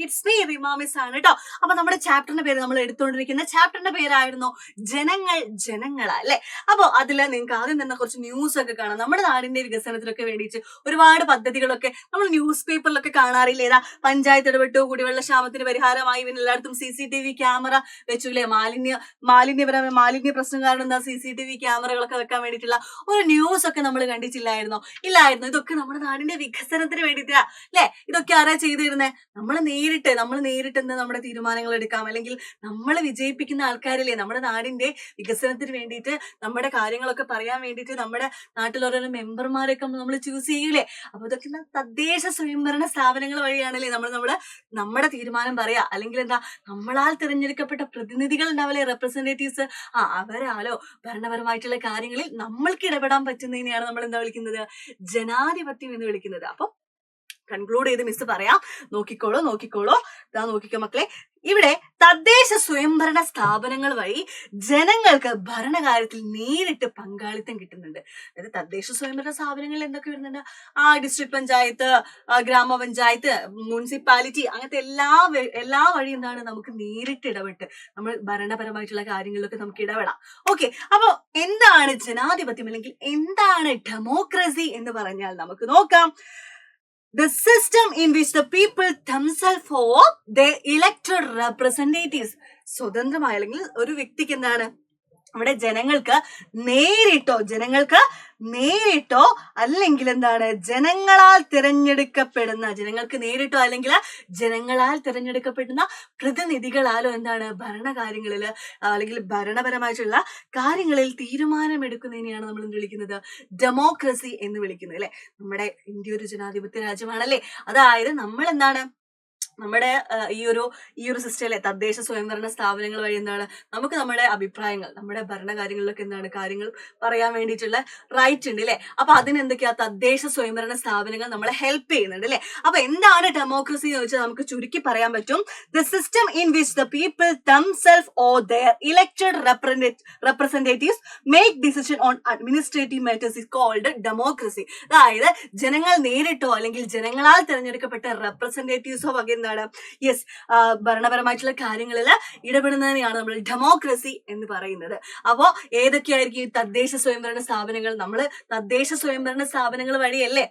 It's me റിമാമിസ് ആണ് കേട്ടോ. അപ്പൊ നമ്മുടെ ചാപ്റ്ററിന്റെ പേര് നമ്മൾ എടുത്തുകൊണ്ടിരിക്കുന്ന ചാപ്റ്ററിന്റെ പേരായിരുന്നു ജനങ്ങൾ ജനങ്ങളാ അല്ലെ. അപ്പൊ അതില് നിങ്ങൾക്ക് ആദ്യം തന്നെ കുറച്ച് ന്യൂസ് ഒക്കെ കാണാം. നമ്മുടെ നാടിന്റെ വികസനത്തിനൊക്കെ വേണ്ടിയിട്ട് ഒരുപാട് പദ്ധതികളൊക്കെ നമ്മൾ ന്യൂസ് പേപ്പറിലൊക്കെ കാണാറില്ല. ഏതാ പഞ്ചായത്ത് ഇടപെട്ടു, കുടിവെള്ള ക്ഷാമത്തിന് പരിഹാരമായി, പിന്നെ എല്ലായിടത്തും CCTV ക്യാമറ വെച്ചു അല്ലെ. മാലിന്യ പ്രശ്നം കാരണം എന്താ CCTV ക്യാമറകളൊക്കെ വെക്കാൻ വേണ്ടിയിട്ടുള്ള ഒരു ന്യൂസ് ഒക്കെ നമ്മൾ കണ്ടിട്ടില്ലായിരുന്നോ? ഇല്ലായിരുന്നു. ഇതൊക്കെ നമ്മുടെ നാടിന്റെ വികസനത്തിന് വേണ്ടിയിട്ടാ അല്ലെ. ഇതൊക്കെ ആരാ ചെയ്തിരുന്നേ? നമ്മൾ നേരിട്ട് എന്താ നമ്മുടെ തീരുമാനങ്ങൾ എടുക്കാം, അല്ലെങ്കിൽ നമ്മൾ വിജയിപ്പിക്കുന്ന ആൾക്കാരില്ലേ നമ്മുടെ നാടിന്റെ വികസനത്തിന് വേണ്ടിയിട്ട് നമ്മുടെ കാര്യങ്ങളൊക്കെ പറയാൻ വേണ്ടിയിട്ട് നമ്മുടെ നാട്ടിൽ ഓരോരോ മെമ്പർമാരൊക്കെ നമ്മൾ ചൂസ് ചെയ്യൂലേ. അപ്പൊ ഇതൊക്കെ തദ്ദേശ സ്വയംഭരണ സ്ഥാപനങ്ങൾ വഴിയാണല്ലേ നമ്മുടെ തീരുമാനം പറയാ. അല്ലെങ്കിൽ എന്താ നമ്മളാൽ തിരഞ്ഞെടുക്കപ്പെട്ട പ്രതിനിധികൾ ഉണ്ടാവില്ലേ, റെപ്രസെന്റേറ്റീവ്സ്, അവരാലോ ഭരണപരമായിട്ടുള്ള കാര്യങ്ങളിൽ നമ്മൾക്ക് ഇടപെടാൻ പറ്റുന്നതിനെയാണ് നമ്മൾ എന്താ വിളിക്കുന്നത്? ജനാധിപത്യം എന്ന് വിളിക്കുന്നത്. അപ്പൊ കൺക്ലൂഡ് ചെയ്ത് മിസ് പറയാം. നോക്കിക്കോളൂ. ഇതാ നോക്കിക്കോ മക്കളെ. ഇവിടെ തദ്ദേശ സ്വയംഭരണ സ്ഥാപനങ്ങൾ വഴി ജനങ്ങൾക്ക് ഭരണകാര്യത്തിൽ നേരിട്ട് പങ്കാളിത്തം കിട്ടുന്നുണ്ട്. അതായത് തദ്ദേശ സ്വയംഭരണ സ്ഥാപനങ്ങളിൽ എന്തൊക്കെ വരുന്നുണ്ട്? ഡിസ്ട്രിക്ട് പഞ്ചായത്ത്, ഗ്രാമപഞ്ചായത്ത്, മുനിസിപ്പാലിറ്റി, അങ്ങനത്തെ എല്ലാ വഴി എന്താണ് നമുക്ക് നേരിട്ട് ഇടപെട്ട് നമ്മൾ ഭരണപരമായിട്ടുള്ള കാര്യങ്ങളിലൊക്കെ നമുക്ക് ഇടപെടാം. ഓക്കെ, അപ്പൊ എന്താണ് ജനാധിപത്യം അല്ലെങ്കിൽ എന്താണ് ഡെമോക്രസി എന്ന് പറഞ്ഞാൽ നമുക്ക് നോക്കാം. The system in which the people themselves for their elected representatives. സ്വതന്ത്രമായ അല്ലെങ്കിൽ ഒരു വ്യക്തിക്ക് എന്താണ് നമ്മുടെ ജനങ്ങൾക്ക് നേരിട്ടോ അല്ലെങ്കിൽ എന്താണ് ജനങ്ങളാൽ തിരഞ്ഞെടുക്കപ്പെടുന്ന പ്രതിനിധികളാലോ എന്താണ് ഭരണകാര്യങ്ങളിൽ അല്ലെങ്കിൽ ഭരണപരമായിട്ടുള്ള കാര്യങ്ങളിൽ തീരുമാനമെടുക്കുന്നതിനെയാണ് നമ്മൾ എന്ത് വിളിക്കുന്നത്? ഡെമോക്രസി എന്ന് വിളിക്കുന്നത് അല്ലെ. നമ്മുടെ ഇന്ത്യ ഒരു ജനാധിപത്യ രാജ്യമാണല്ലേ. അതായത് നമ്മൾ എന്താണ് നമ്മുടെ ഈ ഒരു സിസ്റ്റം അല്ലെ, തദ്ദേശ സ്വയംഭരണ സ്ഥാപനങ്ങൾ വഴി എന്താണ് നമുക്ക് നമ്മുടെ അഭിപ്രായങ്ങൾ, നമ്മുടെ ഭരണകാര്യങ്ങളിലൊക്കെ എന്താണ് കാര്യങ്ങൾ പറയാൻ വേണ്ടിയിട്ടുള്ള റൈറ്റ് ഉണ്ട് അല്ലെ. അപ്പൊ അതിനെന്തൊക്കെയാ തദ്ദേശ സ്വയംഭരണ സ്ഥാപനങ്ങൾ നമ്മളെ ഹെൽപ്പ് ചെയ്യുന്നുണ്ട് അല്ലെ. അപ്പൊ എന്താണ് ഡെമോക്രസി എന്ന് വെച്ചാൽ നമുക്ക് ചുരുക്കി പറയാൻ പറ്റും. The system in which the people themselves or their elected representatives make decision on administrative matters is called democracy. അതായത് ജനങ്ങൾ നേരിട്ടോ അല്ലെങ്കിൽ ജനങ്ങളാൽ തിരഞ്ഞെടുക്കപ്പെട്ട റെപ്രസെന്റേറ്റീവ്സോ വക ഭരണപരമായിട്ടുള്ള കാര്യങ്ങളിൽ ഇടപെടുന്നതിനെയാണ് നമ്മൾ ഡെമോക്രസി എന്ന് പറയുന്നത്. അപ്പോ ഏതൊക്കെയായിരിക്കും തദ്ദേശ സ്വയംഭരണ സ്ഥാപനങ്ങൾ? നമ്മൾ തദ്ദേശ സ്വയംഭരണ സ്ഥാപനങ്ങൾ വഴിയല്ലേ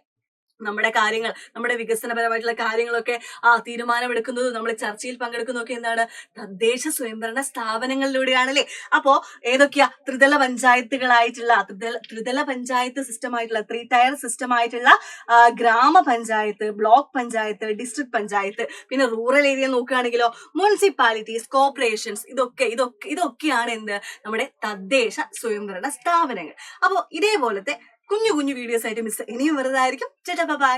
നമ്മുടെ കാര്യങ്ങൾ, നമ്മുടെ വികസനപരമായിട്ടുള്ള കാര്യങ്ങളൊക്കെ തീരുമാനമെടുക്കുന്നതും നമ്മൾ ചർച്ചയിൽ പങ്കെടുക്കുന്നതൊക്കെ എന്താണ് തദ്ദേശ സ്വയംഭരണ സ്ഥാപനങ്ങളിലൂടെയാണല്ലേ. അപ്പോ ഏതൊക്കെയാ ത്രിതല പഞ്ചായത്ത് സിസ്റ്റമായിട്ടുള്ള 3 ടയർ സിസ്റ്റമായിട്ടുള്ള ഗ്രാമപഞ്ചായത്ത്, ബ്ലോക്ക് പഞ്ചായത്ത്, ഡിസ്ട്രിക്ട് പഞ്ചായത്ത്, പിന്നെ റൂറൽ ഏരിയ നോക്കുകയാണെങ്കിലോ മുനിസിപ്പാലിറ്റീസ്, കോർപ്പറേഷൻസ്, ഇതൊക്കെയാണ് എന്ത് നമ്മുടെ തദ്ദേശ സ്വയംഭരണ സ്ഥാപനങ്ങൾ. അപ്പോ ഇതേപോലത്തെ കുഞ്ഞു വീഡിയോസ് ആയിട്ട് മിസ് ഇനിയും വരുന്നതായിരിക്കും. ബൈ.